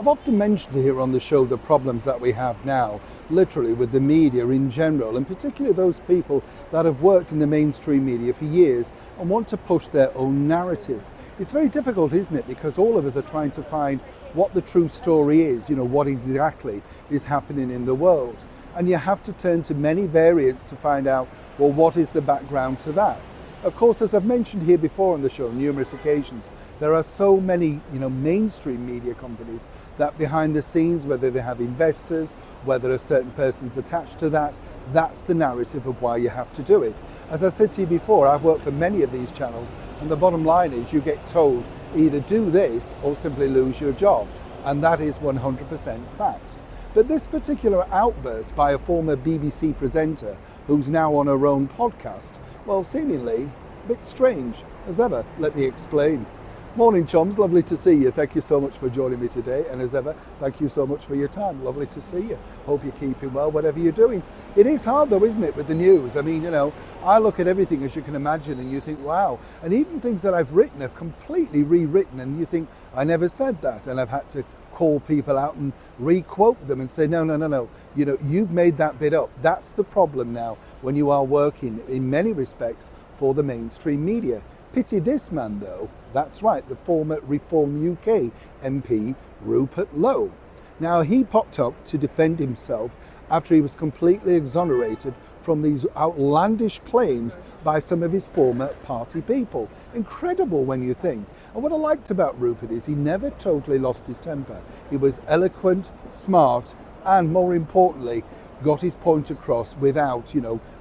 I've often mentioned here on the show the problems that we have now, literally with the media in general, and particularly those people that have worked in the mainstream media for years and want to push their own narrative. It's very difficult, isn't it? Because all of us are trying to find what the true story is, what exactly is happening in the world. And you have to turn to many variants to find out, well, what is the background to that? Of course, as I've mentioned here before on the show on numerous occasions, there are so many, mainstream media companies that behind the scenes, whether they have investors, whether a certain person's attached to that, that's the narrative of why you have to do it. As I said to you before, I've worked for many of these channels, and the bottom line is you get told either do this or simply lose your job. And that is 100% fact. But this particular outburst by a former BBC presenter who's now on her own podcast, well, seemingly a bit strange as ever. Let me explain. Morning, chums. Lovely to see you. Thank you so much for joining me today. And as ever, thank you so much for your time. Lovely to see you. Hope you're keeping well, whatever you're doing. It is hard though, isn't it, with the news? I mean, I look at everything, as you can imagine, and you think, wow. And even things that I've written are completely rewritten, and you think, I never said that. And I've had to call people out and re-quote them and say, no. You've made that bit up. That's the problem now when you are working, in many respects, for the mainstream media. Pity this man, though. That's right, the former Reform UK MP, Rupert Lowe. Now, he popped up to defend himself after he was completely exonerated from these outlandish claims by some of his former party people. Incredible when you think. And what I liked about Rupert is he never totally lost his temper. He was eloquent, smart, and more importantly, got his point across without,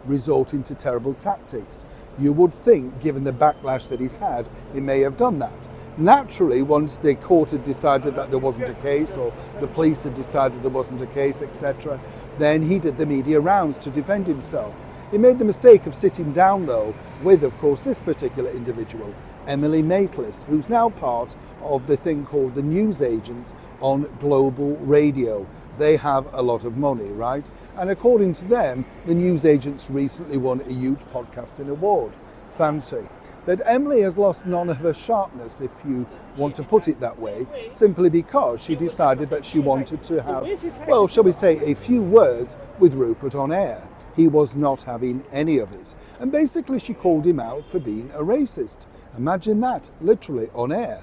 resorting to terrible tactics. You would think, given the backlash that he's had, he may have done that. Naturally, once the court had decided that there wasn't a case, or the police had decided there wasn't a case, etc., then he did the media rounds to defend himself. He made the mistake of sitting down, though, with, of course, this particular individual, Emily Maitlis, who's now part of the thing called the newsagents on Global Radio. They have a lot of money, right? And according to them, the newsagents recently won a huge podcasting award. Fancy. But Emily has lost none of her sharpness, if you want to put it that way, simply because she decided that she wanted to have, well, shall we say, a few words with Rupert on air. He was not having any of it. And basically she called him out for being a racist. Imagine that, literally on air.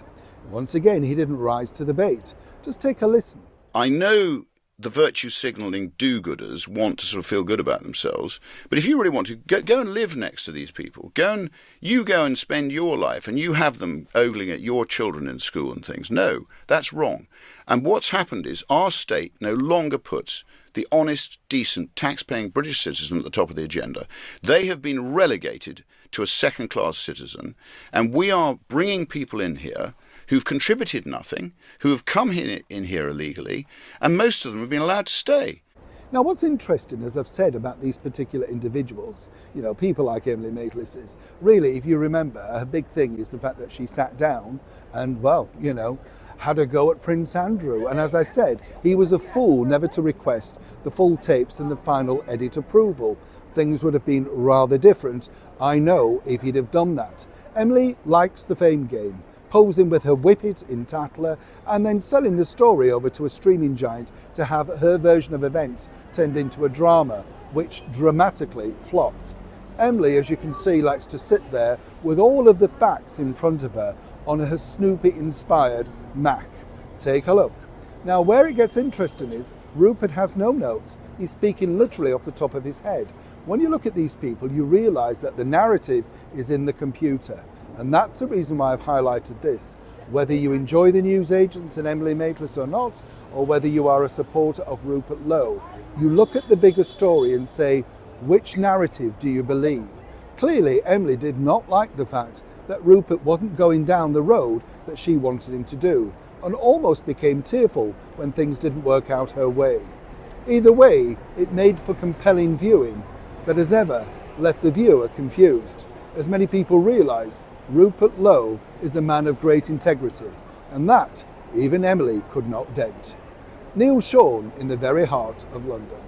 Once again, he didn't rise to the bait. Just take a listen. I know the virtue signalling do-gooders want to sort of feel good about themselves, but if you really want to, go and live next to these people. Go and spend your life, and you have them ogling at your children in school and things. No, that's wrong. And what's happened is our state no longer puts the honest, decent, tax-paying British citizen at the top of the agenda. They have been relegated to a second-class citizen, and we are bringing people in here who've contributed nothing, who have come in here illegally, and most of them have been allowed to stay. Now, what's interesting, as I've said about these particular individuals, people like Emily Maitlis, is really, if you remember, her big thing is the fact that she sat down and, had a go at Prince Andrew. And as I said, he was a fool never to request the full tapes and the final edit approval. Things would have been rather different, I know, if he'd have done that. Emily likes the fame game, posing with her whippet in Tatler, and then selling the story over to a streaming giant to have her version of events turned into a drama, which dramatically flopped. Emily, as you can see, likes to sit there with all of the facts in front of her on her Snoopy-inspired Mac. Take a look. Now, where it gets interesting is Rupert has no notes. He's speaking literally off the top of his head. When you look at these people, you realise that the narrative is in the computer. And that's the reason why I've highlighted this. Whether you enjoy the newsagents and Emily Maitlis or not, or whether you are a supporter of Rupert Lowe, you look at the bigger story and say, which narrative do you believe? Clearly, Emily did not like the fact that Rupert wasn't going down the road that she wanted him to do, and almost became tearful when things didn't work out her way. Either way, it made for compelling viewing, but as ever, left the viewer confused. As many people realise, Rupert Lowe is a man of great integrity, and that even Emily could not dent. Neil Sean in the very heart of London.